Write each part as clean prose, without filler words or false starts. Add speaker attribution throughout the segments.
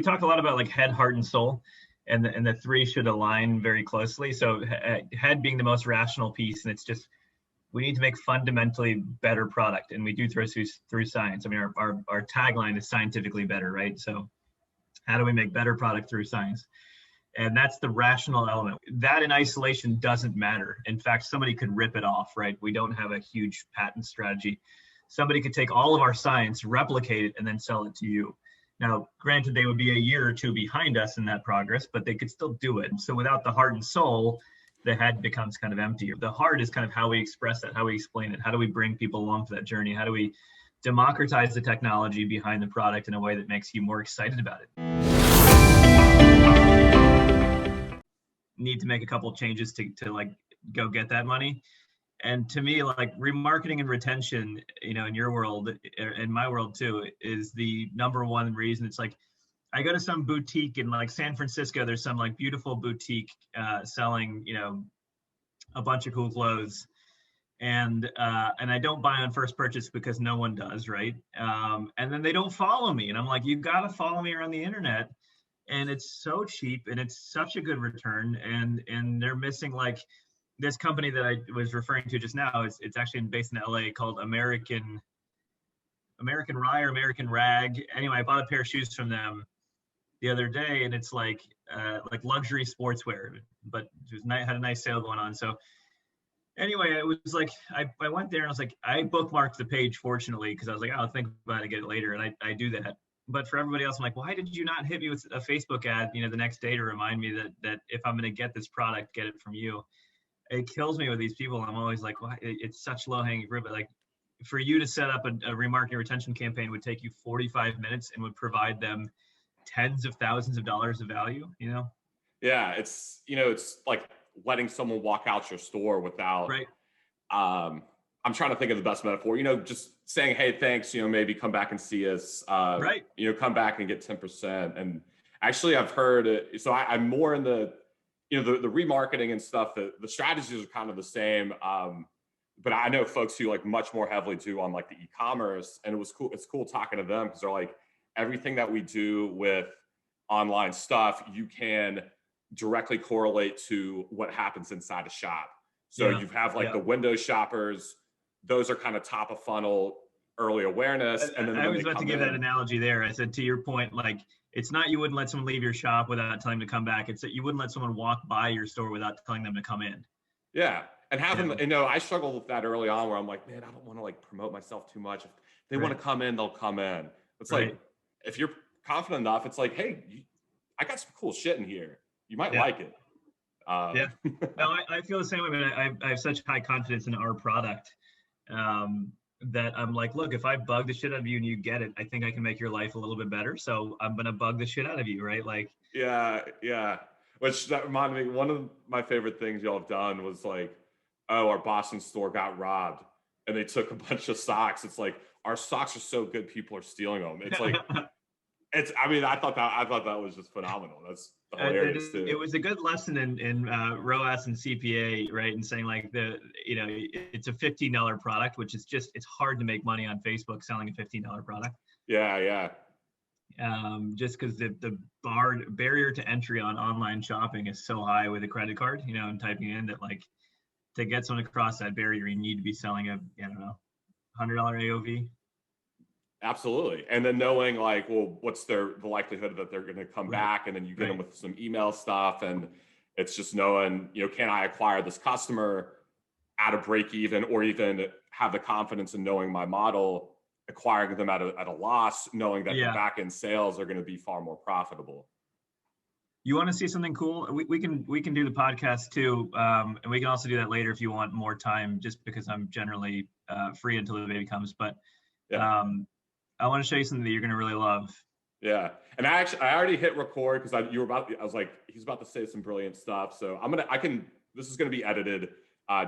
Speaker 1: talk a lot about like head, heart, and soul, and the three should align very closely. So head being the most rational piece, and it's just we need to make fundamentally better product, and we do through science. I mean, our tagline is scientifically better, right? So how do we make better product through science? And that's the rational element. That in isolation doesn't matter. In fact, somebody could rip it off, right? We don't have a huge patent strategy. Somebody could take all of our science, replicate it, and then sell it to you. Now, granted, they would be a year or two behind us in that progress, but they could still do it. So without the heart and soul, the head becomes kind of empty. The heart is kind of how we express that, how we explain it, how do we bring people along for that journey, how do we democratize the technology behind the product in a way that makes you more excited about it. Need to make a couple changes to like go get that money. And to me, like remarketing and retention, you know, in your world, in my world too, is the number one reason. It's like I go to some boutique in like San Francisco. There's some like beautiful boutique selling, you know, a bunch of cool clothes, and I don't buy on first purchase because no one does, right? And then they don't follow me, and I'm like, you've got to follow me around the internet. And it's so cheap, and it's such a good return, and they're missing like this company that I was referring to just now. It's actually based in LA called American Rye or American Rag. Anyway, I bought a pair of shoes from them the other day, and it's like luxury sportswear, but it was had a nice sale going on. So anyway, it was like I went there and I was like, I bookmarked the page fortunately because I was like, I'll think about it, get it later, and I do that. But for everybody else, I'm like, why did you not hit me with a Facebook ad, you know, the next day to remind me that if I'm going to get this product, get it from you? It kills me with these people. I'm always like, well, it's such low hanging fruit. But like, for you to set up a remarketing retention campaign would take you 45 minutes and would provide them tens of thousands of dollars of value, you know?
Speaker 2: Yeah, it's, you know, it's like letting someone walk out your store without,
Speaker 1: right.
Speaker 2: I'm trying to think of the best metaphor, you know, just saying, hey, thanks, you know, maybe come back and see us,
Speaker 1: right.
Speaker 2: You know, come back and get 10%. And actually I've heard it. So I'm more in the, you know, the remarketing and stuff, the strategies are kind of the same. But I know folks who like much more heavily do on like the e-commerce, and it was cool. It's cool talking to them because they're like, everything that we do with online stuff, you can directly correlate to what happens inside a shop. So you have like the window shoppers, those are kind of top of funnel early awareness. And then
Speaker 1: I was about to give that analogy there. I said, to your point, like, it's not you wouldn't let someone leave your shop without telling them to come back. It's that you wouldn't let someone walk by your store without telling them to come in.
Speaker 2: Yeah. And having, you know, I struggled with that early on where I'm like, man, I don't want to like promote myself too much. If they want to come in, they'll come in. It's like, if you're confident enough, it's like, hey, I got some cool shit in here. You might like it.
Speaker 1: No, I feel the same way. I have such high confidence in our product that I'm like, look, if I bug the shit out of you and you get it, I think I can make your life a little bit better. So I'm going to bug the shit out of you, right? Like,
Speaker 2: yeah. Which that reminded me, one of my favorite things y'all have done was like, oh, our Boston store got robbed and they took a bunch of socks. It's like, our socks are so good, people are stealing them. It's like, I mean, I thought that was just phenomenal. That's hilarious too.
Speaker 1: It was a good lesson in ROAS and CPA, right? And saying like it's a $15 product, which is just, it's hard to make money on Facebook selling a $15 product.
Speaker 2: Yeah.
Speaker 1: Just because the barrier to entry on online shopping is so high with a credit card, you know, and typing in that, like, to get someone across that barrier, you need to be selling a, I don't know, $100 AOV.
Speaker 2: Absolutely. And then knowing like, well, what's the likelihood that they're going to come back, and then you get them with some email stuff, and it's just knowing, you know, can I acquire this customer at a break even, or even have the confidence in knowing my model, acquiring them at a loss, knowing that the back end sales are going to be far more profitable.
Speaker 1: You want to see something cool? We can do the podcast too, and we can also do that later if you want more time, just because I'm generally free until the baby comes. But I want to show you something that you're going to really love.
Speaker 2: Yeah. And I already hit record because I was like, he's about to say some brilliant stuff. So this is going to be edited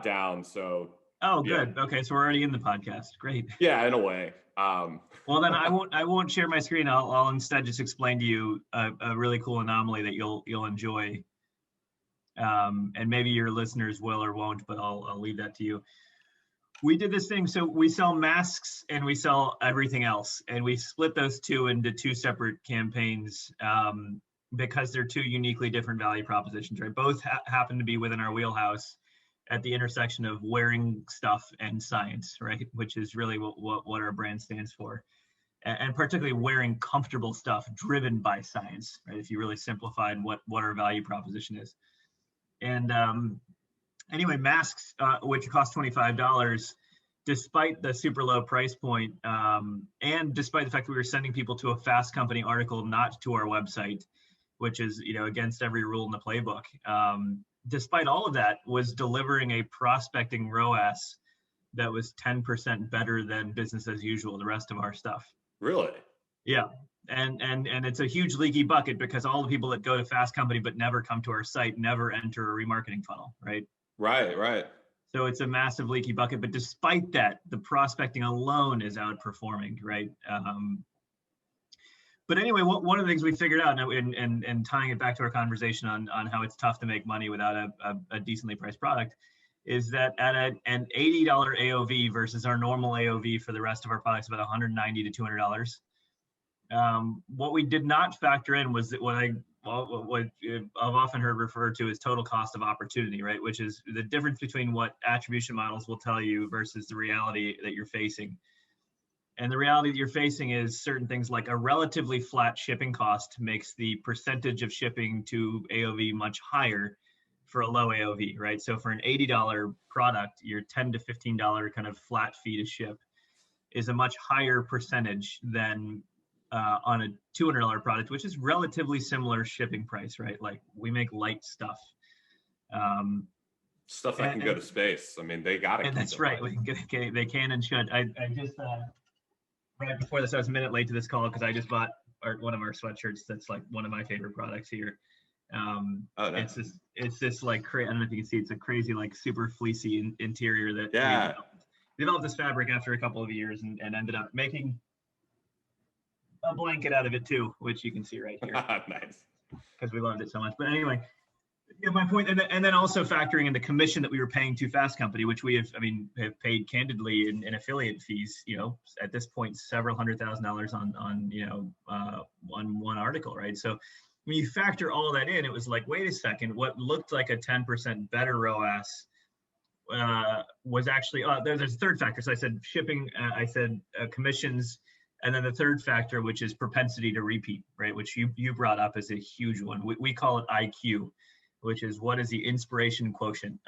Speaker 2: down. So.
Speaker 1: Oh, good. Yeah. Okay. So we're already in the podcast. Great.
Speaker 2: Yeah, in a way.
Speaker 1: Well, then I won't share my screen. I'll instead just explain to you a really cool anomaly that you'll enjoy. And maybe your listeners will or won't, but I'll leave that to you. We did this thing. So we sell masks and we sell everything else. And we split those two into two separate campaigns because they're two uniquely different value propositions, right? Both happen to be within our wheelhouse at the intersection of wearing stuff and science, right? Which is really what our brand stands for. And particularly wearing comfortable stuff driven by science, right? If you really simplified what our value proposition is. And anyway, masks, which cost $25, despite the super low price point, and despite the fact that we were sending people to a Fast Company article, not to our website, which is, against every rule in the playbook. Despite all of that, was delivering a prospecting ROAS that was 10% better than business as usual, the rest of our stuff.
Speaker 2: Really?
Speaker 1: Yeah. And it's a huge leaky bucket because all the people that go to Fast Company but never come to our site never enter a remarketing funnel, right?
Speaker 2: Right.
Speaker 1: So it's a massive leaky bucket. But despite that, the prospecting alone is outperforming, right? But anyway, one of the things we figured out, and tying it back to our conversation on how it's tough to make money without a decently priced product, is that at an $80 AOV versus our normal AOV for the rest of our products, about $190 to $200. What we did not factor in was that what I've often heard referred to as total cost of opportunity, right? Which is the difference between what attribution models will tell you versus the reality that you're facing. And the reality that you're facing is certain things like a relatively flat shipping cost makes the percentage of shipping to AOV much higher for a low AOV, right? So for an $80 product, your $10 to $15 kind of flat fee to ship is a much higher percentage than on a $200 product, which is relatively similar shipping price, right? Like we make light stuff.
Speaker 2: Stuff that can go to space. I mean, they got to.
Speaker 1: And that's right. They can and should. I just, right before this, I was a minute late to this call because I just bought one of our sweatshirts that's like one of my favorite products here. Nice. It's this like, I don't know if you can see, it's a crazy, like super fleecy interior that developed this fabric after a couple of years and ended up making a blanket out of it too, which you can see right here.
Speaker 2: Nice.
Speaker 1: Because we loved it so much. But anyway, my point, and then also factoring in the commission that we were paying to Fast Company, which we have paid candidly in affiliate fees, at this point, several $100,000 on one article, right? So when you factor all that in, it was like, wait a second, what looked like a 10% better ROAS was actually, there's a third factor. So I said shipping, I said commissions, and then the third factor, which is propensity to repeat, right? Which you brought up as a huge one. We call it IQ, which is what is the inspiration quotient?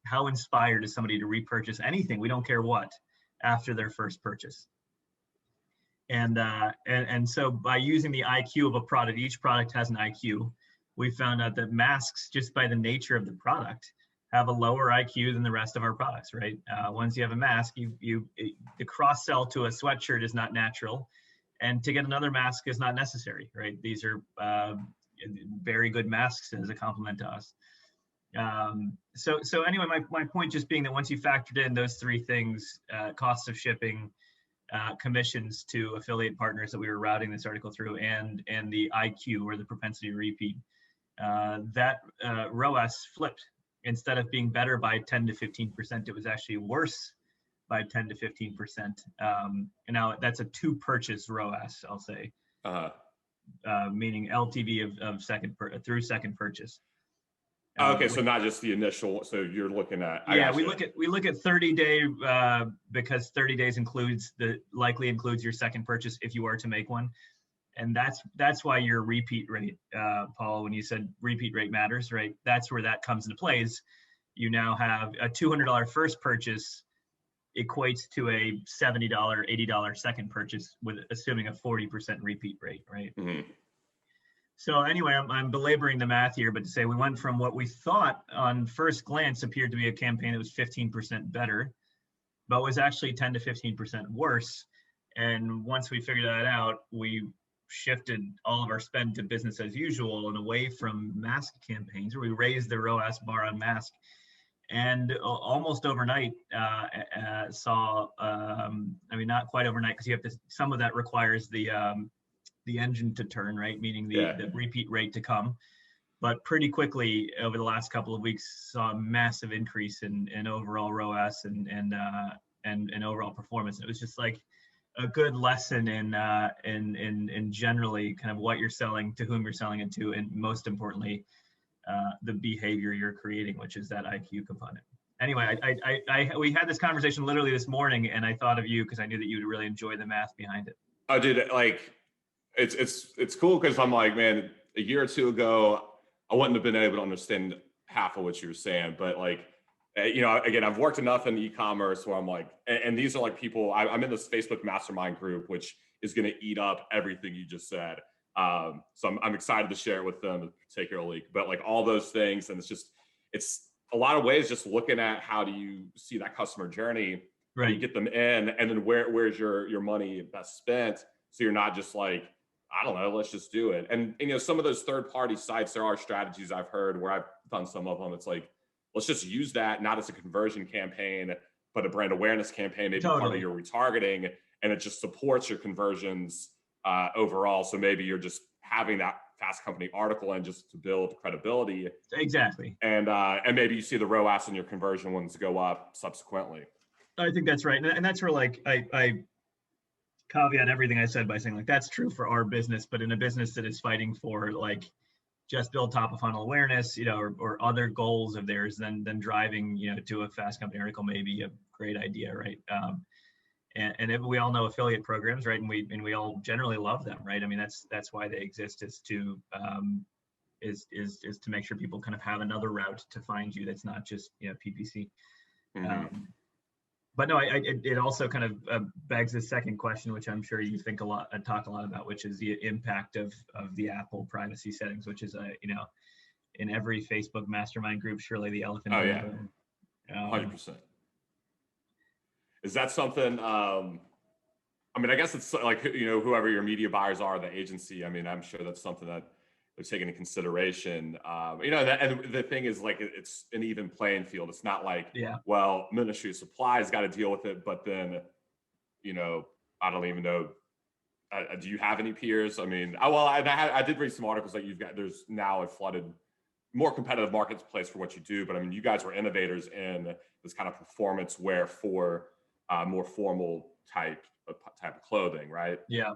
Speaker 1: How inspired is somebody to repurchase anything, we don't care what, after their first purchase? And so by using the IQ of a product, each product has an IQ. We found out that masks, just by the nature of the product, have a lower IQ than the rest of our products, right? Once you have a mask, the cross sell to a sweatshirt is not natural, and to get another mask is not necessary, right? These are very good masks as a complement to us. So anyway, my point just being that once you factored in those three things, cost of shipping, commissions to affiliate partners that we were routing this article through, and the IQ, or the propensity to repeat, that ROAS flipped. Instead of being better by 10 to 15%, it was actually worse by 10 to 15%. And now that's a two purchase ROAS, I'll say, meaning LTV of through second purchase.
Speaker 2: Okay, so not just the initial. So you're looking at.
Speaker 1: We look at 30-day because 30 days likely includes your second purchase if you are to make one. And that's why your repeat rate, Paul, when you said repeat rate matters, right? That's where that comes into play. Is you now have a $200 first purchase equates to a $70, $80 second purchase, with assuming a 40% repeat rate, right? Mm-hmm. So anyway, I'm belaboring the math here, but to say we went from what we thought on first glance appeared to be a campaign that was 15% better, but was actually 10 to 15% worse. And once we figured that out, we shifted all of our spend to business as usual and away from mask campaigns, where we raised the ROAS bar on mask, and almost overnight saw, not quite overnight, because you have to, some of that requires the engine to turn, right? Meaning the repeat rate to come. but pretty quickly over the last couple of weeks saw a massive increase in overall ROAS and overall performance. It was just like a good lesson in generally kind of what you're selling, to whom you're selling it to, and most importantly, the behavior you're creating, which is that IQ component. Anyway, we had this conversation literally this morning, and I thought of you because I knew that you would really enjoy the math behind it.
Speaker 2: Oh, dude, like it's cool because I'm like, man, a year or two ago, I wouldn't have been able to understand half of what you were saying, but like, you know, again, I've worked enough in e-commerce where I'm like, and these are like people, I'm in this Facebook mastermind group, which is going to eat up everything you just said. So I'm excited to share it with them particularly, but like all those things. And it's a lot of ways just looking at how do you see that customer journey,
Speaker 1: right?
Speaker 2: You get them in, and then where's your money best spent? So you're not just like, I don't know, let's just do it. And you know, some of those third-party sites, there are strategies I've heard where I've done some of them. It's like, let's just use that not as a conversion campaign, but a brand awareness campaign, maybe part of your retargeting, and it just supports your conversions overall. So maybe you're just having that Fast Company article and just to build credibility.
Speaker 1: Exactly.
Speaker 2: And maybe you see the ROAS and your conversion ones go up subsequently.
Speaker 1: I think that's right, and that's where like I caveat everything I said by saying like that's true for our business, but in a business that is fighting for like just build top of funnel awareness, you know, or other goals of theirs, then driving, you know, to a Fast Company article may be a great idea, right? And we all know affiliate programs, right? And we all generally love them, right? I mean, that's why they exist, is to make sure people kind of have another route to find you that's not just, you know, PPC. Mm-hmm. But no, it also kind of begs the second question, which I'm sure you think a lot and talk a lot about, which is the impact of the Apple privacy settings, which is you know, in every Facebook mastermind group, surely the elephant.
Speaker 2: Oh yeah, 100%. Is that something? I mean, I guess it's like, you know, whoever your media buyers are, the agency. I mean, I'm sure that's something that they're taking into consideration. You know, and the thing is, like, it's an even playing field. It's not like, well, Ministry of Supply has got to deal with it, but then, you know, I don't even know. Do you have any peers? I mean, I did read some articles that there's now a flooded, more competitive marketplace for what you do. But I mean, you guys were innovators in this kind of performance wear for more formal type of clothing, right?
Speaker 1: Yeah.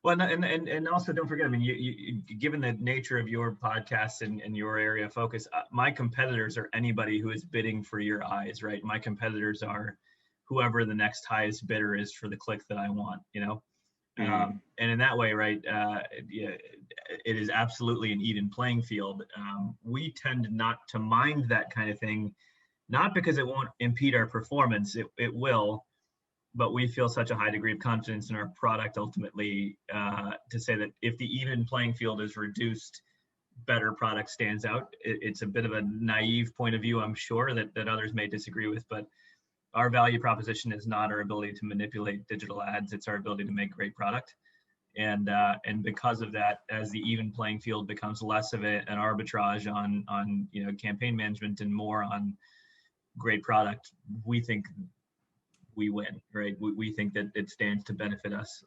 Speaker 1: Well, and also don't forget, I mean, you given the nature of your podcast and your area of focus, my competitors are anybody who is bidding for your eyes, right? My competitors are whoever the next highest bidder is for the click that I want, you know? Mm-hmm. And in that way, right, it is absolutely an even playing field. We tend not to mind that kind of thing, not because it won't impede our performance, it will, but we feel such a high degree of confidence in our product ultimately to say that if the even playing field is reduced, better product stands out. It's a bit of a naive point of view, I'm sure, that others may disagree with, but our value proposition is not our ability to manipulate digital ads, it's our ability to make great product. And because of that, as the even playing field becomes less of an arbitrage on you know, campaign management and more on great product, we think we win, right? We think that it stands to benefit us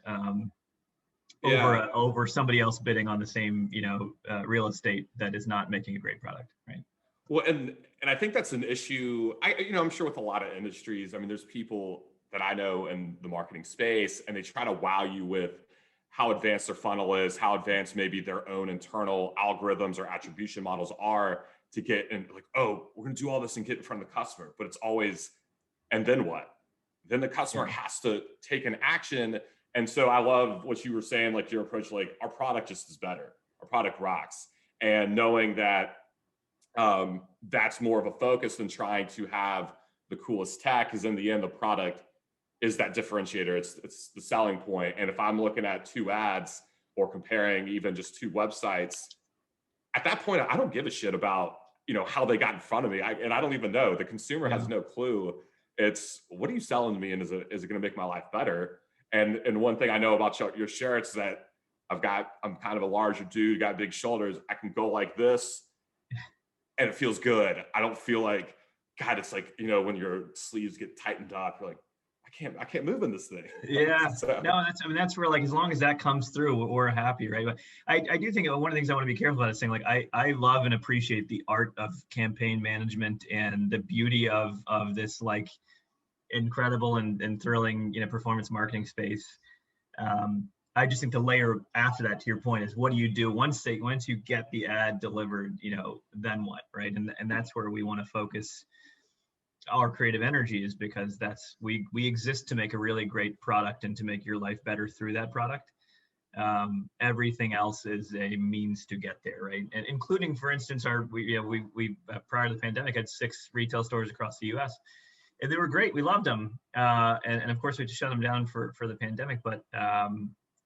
Speaker 1: over somebody else bidding on the same, you know, real estate that is not making a great product, right?
Speaker 2: Well, and I think that's an issue. I'm sure with a lot of industries. I mean, there's people that I know in the marketing space, and they try to wow you with how advanced their funnel is, how advanced maybe their own internal algorithms or attribution models are to get in. Like, oh, we're going to do all this and get in front of the customer, but it's always, and then what? Then the customer has to take an action. And so I love what you were saying, like your approach, like our product just is better. Our product rocks. And knowing that that's more of a focus than trying to have the coolest tech, because in the end, the product is that differentiator. It's the selling point. And if I'm looking at two ads or comparing even just two websites, at that point, I don't give a shit about, you know, how they got in front of me. And I don't even know. The consumer has no clue. It's, what are you selling to me, and is it going to make my life better? And one thing I know about your shirts that I'm kind of a larger dude, got big shoulders. I can go like this, and it feels good. I don't feel like, God, it's like, you know, when your sleeves get tightened up, you're like, I I can't move in this thing.
Speaker 1: Yeah,
Speaker 2: So,
Speaker 1: no, that's where, like, as long as that comes through, we're happy, right? But I do think one of the things I want to be careful about is saying, like, I love and appreciate the art of campaign management and the beauty of this, like, incredible and thrilling, performance marketing space. I just think the layer after that, to your point, is what do you do once you get the ad delivered, then what, right? And that's where we want to focus our creative energy, is because we exist to make a really great product and to make your life better through that product. Everything else is a means to get there, right? And including, for instance, we prior to the pandemic had 6 retail stores across the U.S. and they were great. We loved them, and of course we had to shut them down for the pandemic. But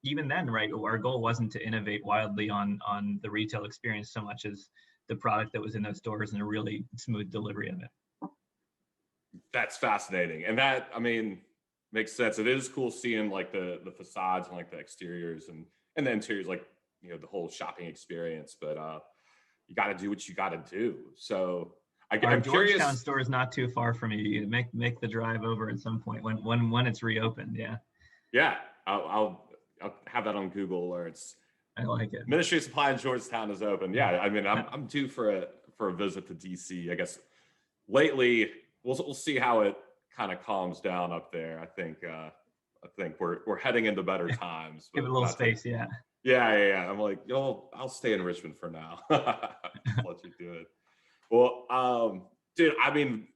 Speaker 1: even then, right, our goal wasn't to innovate wildly on the retail experience so much as the product that was in those stores and a really smooth delivery of it.
Speaker 2: that's fascinating. And that, I mean, makes sense. It is cool seeing like the facades and like the exteriors and the interiors, like, the whole shopping experience, but you got to do what you got to do. So
Speaker 1: I'm curious. Georgetown store is not too far from you. You make the drive over at some point when it's reopened.
Speaker 2: Yeah. I'll have that on Google alerts.
Speaker 1: I like it.
Speaker 2: Ministry of Supply in Georgetown is open. Yeah. I mean, I'm due for a visit to DC. I guess lately we'll see how it kind of calms down up there. I think we're heading into better times.
Speaker 1: Give it a little space.
Speaker 2: Yeah. I'm like, I'll stay in Richmond for now. Let you do it. Well, dude, I mean,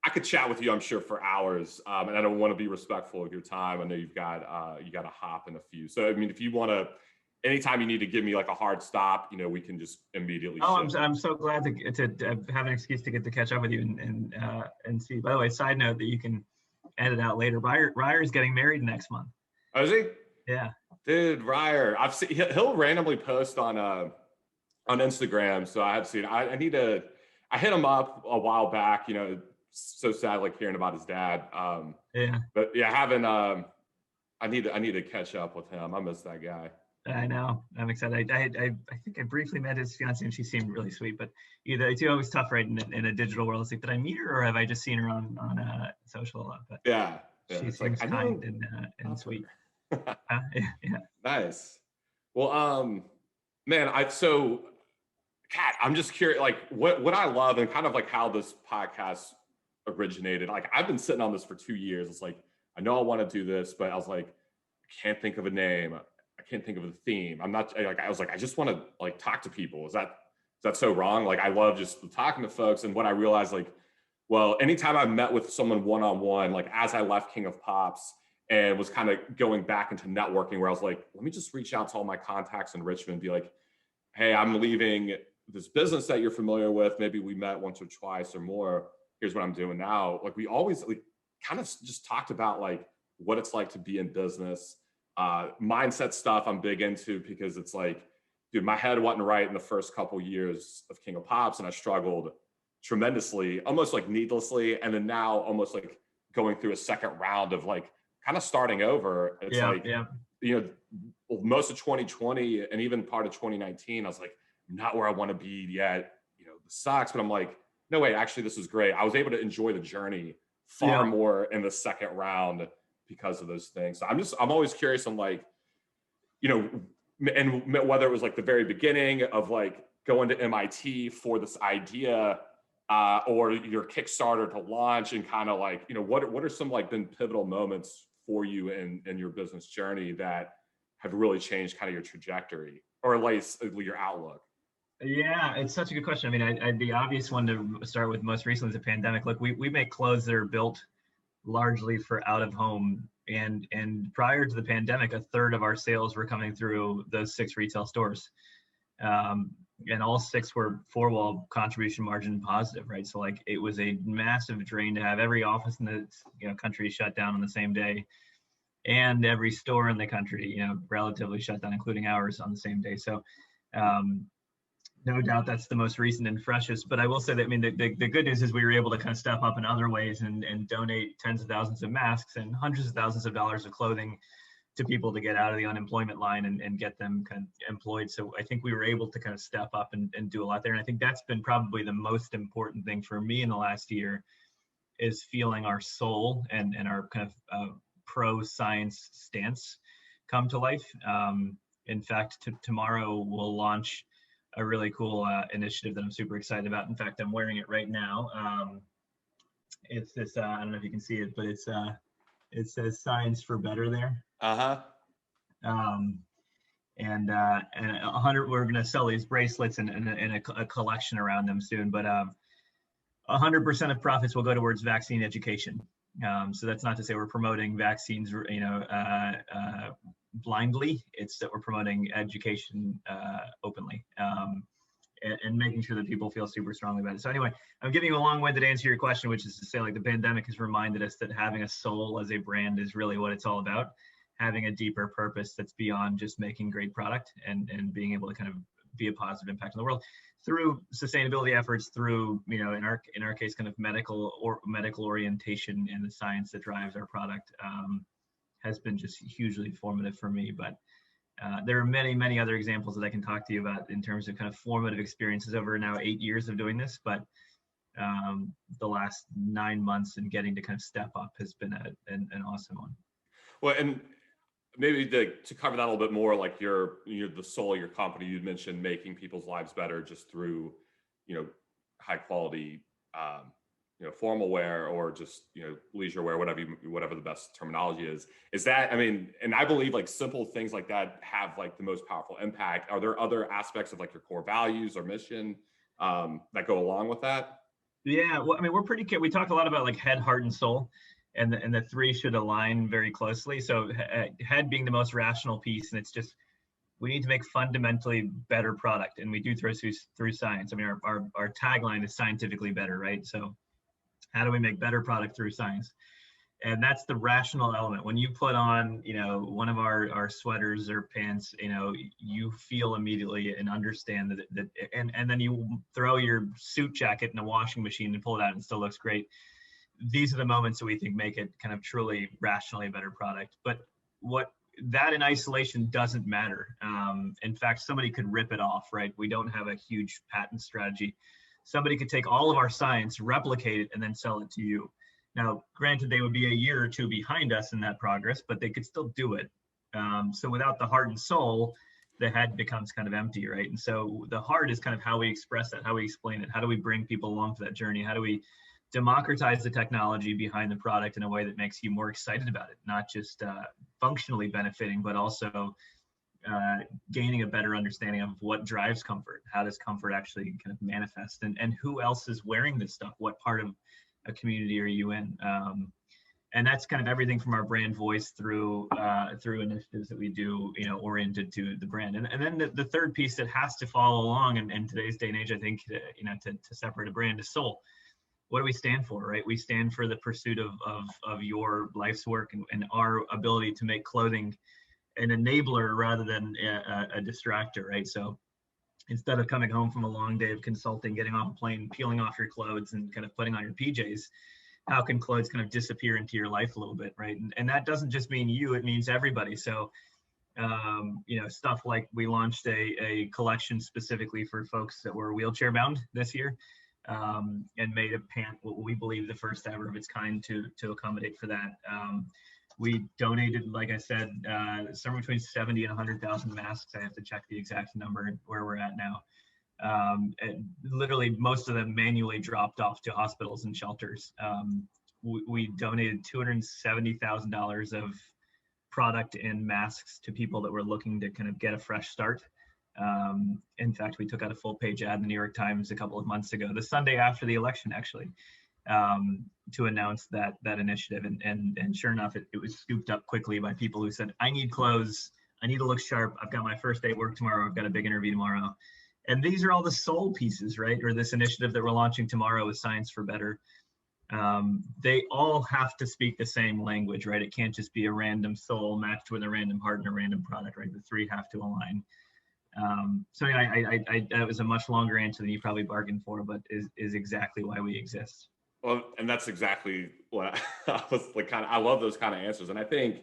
Speaker 2: I could chat with you, I'm sure, for hours, and I don't want to be respectful of your time. I know you've got to hop in a few. So, I mean, if you want to, anytime you need to give me like a hard stop, we can just immediately.
Speaker 1: Oh, I'm so glad to have an excuse to get to catch up with you and see. By the way, side note that you can edit out later. Ryer's getting married next month.
Speaker 2: Oh, is he?
Speaker 1: Yeah.
Speaker 2: Dude, Ryer, I've seen he'll randomly post on Instagram, so I have seen. I hit him up a while back. So sad, like hearing about his dad.
Speaker 1: Yeah.
Speaker 2: But yeah, I need to catch up with him. I miss that guy.
Speaker 1: I know. I'm excited. I think I briefly met his fiancée and she seemed really sweet. But it's always tough, right, in a digital world. It's like, did I meet her or have I just seen her on social? But
Speaker 2: yeah,
Speaker 1: she seems kind and sweet. Yeah.
Speaker 2: Nice. Well, man, Kat, I'm just curious, like what I love and kind of like how this podcast originated. Like I've been sitting on this for 2 years. It's like, I know I want to do this, but I was like, I can't think of a name. I can't think of a theme. I was like, I just want to like talk to people. Is that so wrong? Like I love just talking to folks. And what I realized, like, well, anytime I met with someone one-on-one, like as I left King of Pops and was kind of going back into networking, where I was like, let me just reach out to all my contacts in Richmond and be like, hey, I'm leaving this business that you're familiar with. Maybe we met once or twice or more. Here's what I'm doing now. Like we always like kind of just talked about like what it's like to be in business, mindset stuff I'm big into, because it's like, dude, my head wasn't right in the first couple years of King of Pops, and I struggled tremendously, almost like needlessly. And then now almost like going through a second round of like kind of starting over. It's most of 2020 and even part of 2019, I was like, not where I want to be yet. This sucks, but I'm like, no way, actually, this is great. I was able to enjoy the journey far more in the second round because of those things. So I'm always curious on like, and whether it was like the very beginning of like going to MIT for this idea, or your Kickstarter to launch, and kind of like, what are some like been pivotal moments for you in your business journey that have really changed kind of your trajectory or at least your outlook?
Speaker 1: Yeah, it's such a good question. I mean, the obvious one to start with most recently is the pandemic. Look, we make clothes that are built largely for out of home. And prior to the pandemic, a third of our sales were coming through those 6 retail stores. And all 6 were 4-wall contribution margin positive, right? So like it was a massive drain to have every office in the country shut down on the same day, and every store in the country, relatively shut down, including ours, on the same day. So no doubt that's the most recent and freshest. But I will say that, I mean, the good news is we were able to kind of step up in other ways and donate tens of thousands of masks and hundreds of thousands of dollars of clothing to people to get out of the unemployment line and get them kind of employed. So I think we were able to kind of step up and do a lot there. And I think that's been probably the most important thing for me in the last year, is feeling our soul and our kind of pro-science stance come to life. In fact, tomorrow we'll launch a really cool initiative that I'm super excited about. In fact, I'm wearing it right now. It's this, I don't know if you can see it, but it says Science for Better there. Um, and 100, we're going to sell these bracelets and a collection around them soon, but 100% of profits will go towards vaccine education. So that's not to say we're promoting vaccines, blindly. It's that we're promoting education openly, and making sure that people feel super strongly about it. So anyway, I'm giving you a long-winded answer to your question, which is to say, like, the pandemic has reminded us that having a soul as a brand is really what it's all about. Having a deeper purpose that's beyond just making great product and being able to kind of be a positive impact on the world through sustainability efforts, through, in our case, kind of medical orientation and the science that drives our product, has been just hugely formative for me. But there are many, many other examples that I can talk to you about in terms of kind of formative experiences over now 8 years of doing this. But the last 9 months and getting to kind of step up has been an awesome one.
Speaker 2: Well, and maybe to cover that a little bit more, like you're the soul of your company, you'd mentioned making people's lives better just through, high quality, formal wear or just, leisure wear, whatever the best terminology is. Is that, I mean, and I believe like simple things like that have like the most powerful impact. Are there other aspects of like your core values or mission that go along with that?
Speaker 1: Yeah, well, I mean, we talk a lot about like head, heart, and soul, and the three should align very closely. So head being the most rational piece, and it's just, we need to make fundamentally better product, and we do through science. I mean, our tagline is scientifically better, right? So how do we make better product through science? And that's the rational element. When you put on, one of our sweaters or pants, you feel immediately and understand that and then you throw your suit jacket in a washing machine and pull it out and it still looks great. These are the moments that we think make it kind of truly rationally a better product. But that in isolation doesn't matter. In fact, somebody could rip it off, right? We don't have a huge patent strategy. Somebody could take all of our science, replicate it, and then sell it to you. Now, granted, they would be a year or two behind us in that progress, but they could still do it. So without the heart and soul, the head becomes kind of empty, right? And so the heart is kind of how we express that, how we explain it, how do we bring people along for that journey, how do we democratize the technology behind the product in a way that makes you more excited about it, not just functionally benefiting, but also gaining a better understanding of what drives comfort. How does comfort actually kind of manifest, and who else is wearing this stuff? What part of a community are you in? And that's kind of everything from our brand voice through initiatives that we do, oriented to the brand. And then the third piece that has to follow along in today's day and age, I think, to separate a brand is soul. What do we stand for, right? We stand for the pursuit of your life's work and our ability to make clothing an enabler rather than a distractor, right? So instead of coming home from a long day of consulting, getting off a plane, peeling off your clothes and kind of putting on your PJs, how can clothes kind of disappear into your life a little bit, right? And that doesn't just mean you, it means everybody. So, stuff like we launched a collection specifically for folks that were wheelchair bound this year, and made a pant, what we believe the first ever of its kind to accommodate for that. We donated, like I said, somewhere between 70 and 100,000 masks. I have to check the exact number where we're at now. And literally most of them manually dropped off to hospitals and shelters. We donated $270,000 of product and masks to people that were looking to kind of get a fresh start. In fact, we took out a full page ad in the New York Times a couple of months ago, the Sunday after the election, actually, to announce that initiative. And sure enough, it was scooped up quickly by people who said, I need clothes, I need to look sharp, I've got my first day at work tomorrow, I've got a big interview tomorrow. And these are all the soul pieces, right? Or this initiative that we're launching tomorrow with Science for Better. They all have to speak the same language, right? It can't just be a random soul matched with a random heart and a random product, right? The three have to align. So yeah, that was a much longer answer than you probably bargained for, but is exactly why we exist.
Speaker 2: Well, and that's exactly what I was like. I love those kind of answers, and I think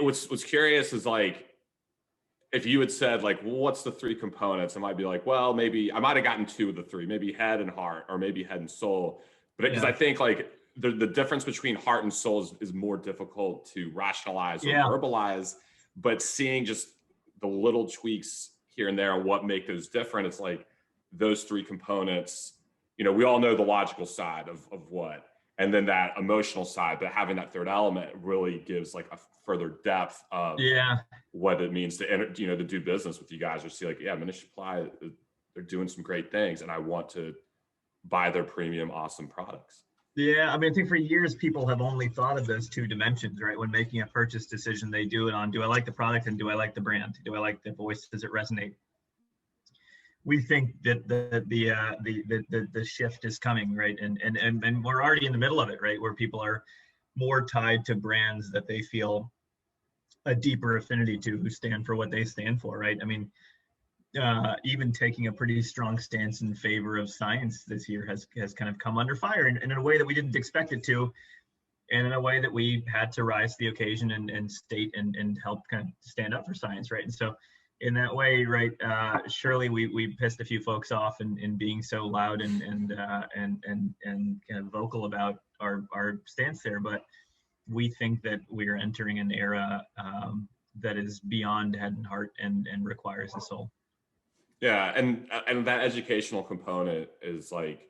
Speaker 2: what's curious is like, if you had said like, well, what's the three components? I might be like, well, maybe I might have gotten two of the three, maybe head and heart, or maybe head and soul. But because I think like the difference between heart and soul is more difficult to rationalize or verbalize, but seeing just the little tweaks here and there and what make those different, it's like those three components, you know, we all know the logical side of what, and then that emotional side, but having that third element really gives like a further depth of what it means to enter, you know, to do business with you guys, or see like, yeah, Minish Supply, they're doing some great things and I want to buy their premium, awesome products.
Speaker 1: Yeah, I mean, I think for years people have only thought of those two dimensions, right? When making a purchase decision, they do it on, do I like the product and do I like the brand? Do I like the voice? Does it resonate? We think that the shift is coming, right? And we're already in the middle of it, right? Where people are more tied to brands that they feel a deeper affinity to, who stand for what they stand for, right? I mean, even taking a pretty strong stance in favor of science this year has kind of come under fire in a way that we didn't expect it to, and in a way that we had to rise to the occasion and state and help kind of stand up for science, right? And so in that way, right, surely we pissed a few folks off in being so loud and kind of vocal about our stance there, but we think that we are entering an era that is beyond head and heart and requires the soul.
Speaker 2: Yeah, and that educational component is like,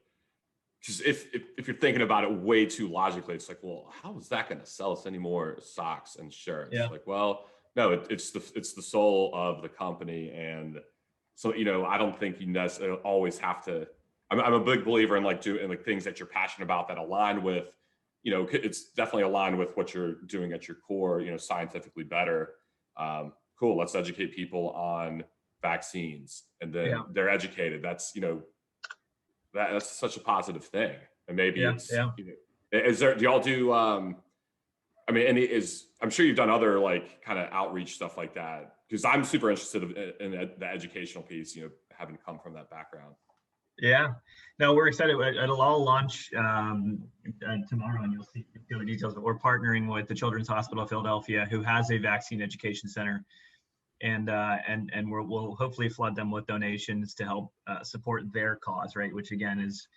Speaker 2: because if you're thinking about it way too logically, it's like, well, how is that going to sell us any more socks and shirts?
Speaker 1: Yeah.
Speaker 2: Like, well, no, it's the soul of the company, and so, you know, I don't think you necessarily always have to. I'm a big believer in like doing like things that you're passionate about that align with, you know, it's definitely aligned with what you're doing at your core, you know, scientifically better. Cool, let's educate people on vaccines, and then they're educated. That's, you know, that's such a positive thing. And maybe it's, you know, is there, do y'all do, I mean, I'm sure you've done other like kind of outreach stuff like that, because I'm super interested in the educational piece, you know, having come from that background.
Speaker 1: Yeah, no, we're excited. It'll all launch tomorrow, and you'll see the details. But we're partnering with the Children's Hospital of Philadelphia, who has a vaccine education center, and we'll hopefully flood them with donations to help support their cause, right? Which again is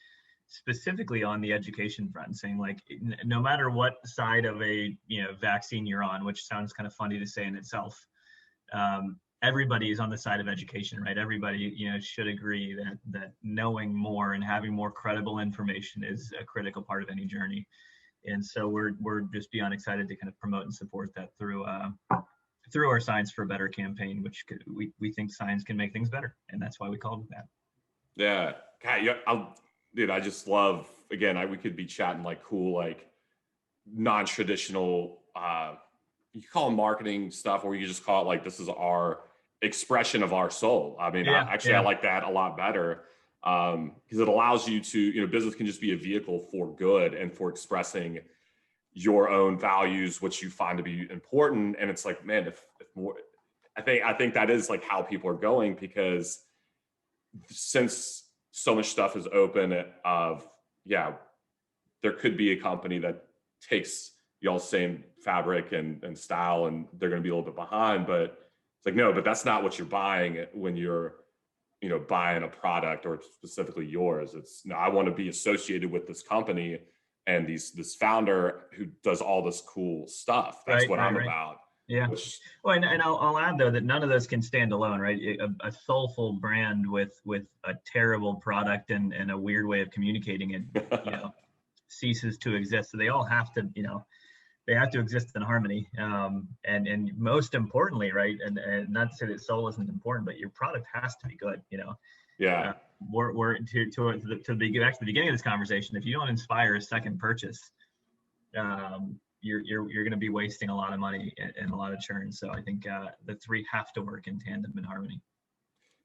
Speaker 1: specifically on the education front, saying like, no matter what side of a, you know, vaccine you're on, which sounds kind of funny to say in itself, everybody is on the side of education, right? Everybody, you know, should agree that knowing more and having more credible information is a critical part of any journey. And so we're just beyond excited to kind of promote and support that through our Science for Better campaign, which we think science can make things better, and that's why we called it that.
Speaker 2: Yeah, God, dude, I just love, again, we could be chatting like cool, like non-traditional, you call them marketing stuff, or you just call it like, this is our expression of our soul. I mean, I like that a lot better, because it allows you to, you know, business can just be a vehicle for good and for expressing your own values, which you find to be important. And it's like, man, if more, I think that is like how people are going, because since so much stuff is open, there could be a company that takes y'all's same fabric and style, and they're going to be a little bit behind, but it's like, no, but that's not what you're buying when you're, you know, buying a product, or specifically yours. It's, no, I want to be associated with this company and this founder who does all this cool stuff. That's what I'm about.
Speaker 1: Yeah. Well, and I'll add though that none of those can stand alone, right? A soulful brand with a terrible product and a weird way of communicating it, you know, ceases to exist. So they all have to, you know, they have to exist in harmony. And most importantly, right? And not to say that soul isn't important, but your product has to be good, you know.
Speaker 2: Yeah.
Speaker 1: We're to back to the beginning of this conversation. If you don't inspire a second purchase, you're going to be wasting a lot of money and a lot of churn. So I think the three have to work in tandem in harmony.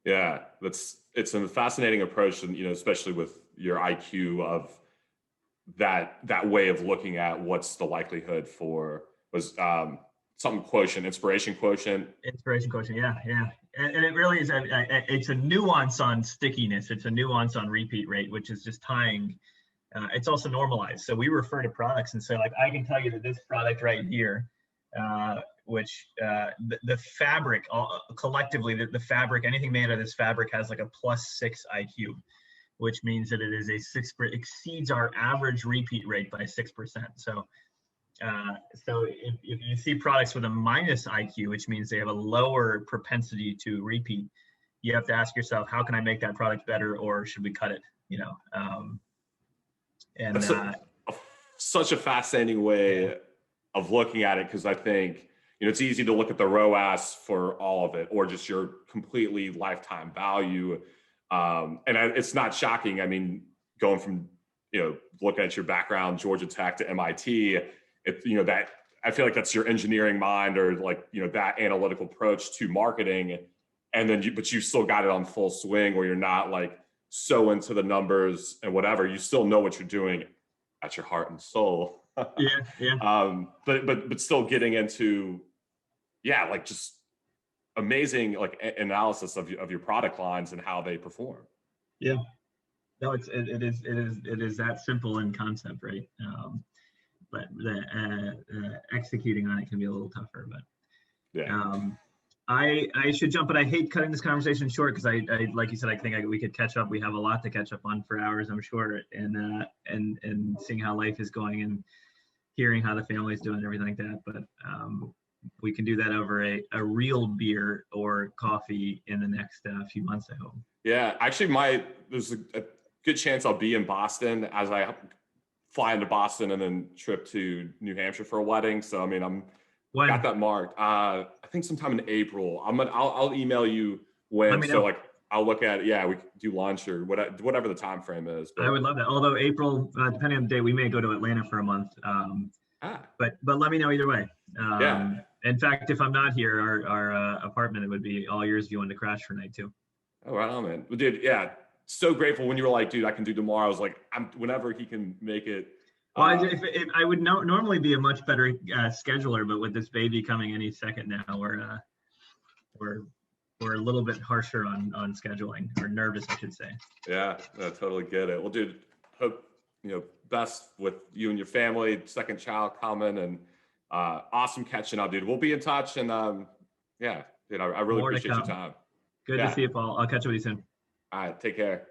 Speaker 2: Yeah, it's a fascinating approach, and, you know, especially with your IQ of that way of looking at what's the likelihood for something quotient, inspiration quotient.
Speaker 1: Yeah. And it really is. It's a nuance on stickiness. It's a nuance on repeat rate, which is just tying. It's also normalized. So we refer to products and say, like, I can tell you that this product right here, which the fabric, collectively, the fabric, anything made out of this fabric has like a +6 IQ. which means that it is exceeds our average repeat rate by 6%. So if you see products with a minus IQ, which means they have a lower propensity to repeat, you have to ask yourself, how can I make that product better, or should we cut it?
Speaker 2: That's such a fascinating way of looking at it, because I think, it's easy to look at the ROAS for all of it, or just your completely lifetime value. And it's not shocking. I mean, going from, looking at your background, Georgia Tech to MIT, that I feel like that's your engineering mind, or like, that analytical approach to marketing. And then but you still got it on full swing, where you're not like so into the numbers and whatever. You still know what you're doing at your heart and soul. But still getting into, like just amazing like analysis of your product lines and how they perform.
Speaker 1: Yeah, no, it is that simple in concept, right? But executing on it can be a little tougher. But I should jump, but I hate cutting this conversation short, because I like you said, I think we could catch up. We have a lot to catch up on for hours, I'm sure, and seeing how life is going and hearing how the family's doing and everything like that. But we can do that over a real beer or coffee in the next few months, I hope. Yeah,
Speaker 2: actually, there's a good chance I'll be in Boston as I fly into Boston and then trip to New Hampshire for a wedding. So I mean, got that marked. I think sometime in April. I'll email you when. So like I'll look at it. Yeah, we could do lunch or whatever the time frame is. But I
Speaker 1: would love that. Although April, depending on the day, we may go to Atlanta for a month. But let me know either way. In fact, if I'm not here, our apartment, it would be all yours if you wanted to crash for a night too.
Speaker 2: Oh, right on, man. Well, dude, yeah, so grateful when you were like, dude, I can do tomorrow. I was like, whenever he can make it.
Speaker 1: Well, I would normally be a much better scheduler, but with this baby coming any second now, we're a little bit harsher on scheduling, or nervous, I should say.
Speaker 2: Yeah, I totally get it. Well, dude, hope best with you and your family, second child coming, and awesome catching up, dude. We'll be in touch, and dude, I really appreciate your time.
Speaker 1: Good to see you, Paul. I'll catch up with you soon.
Speaker 2: All right, take care.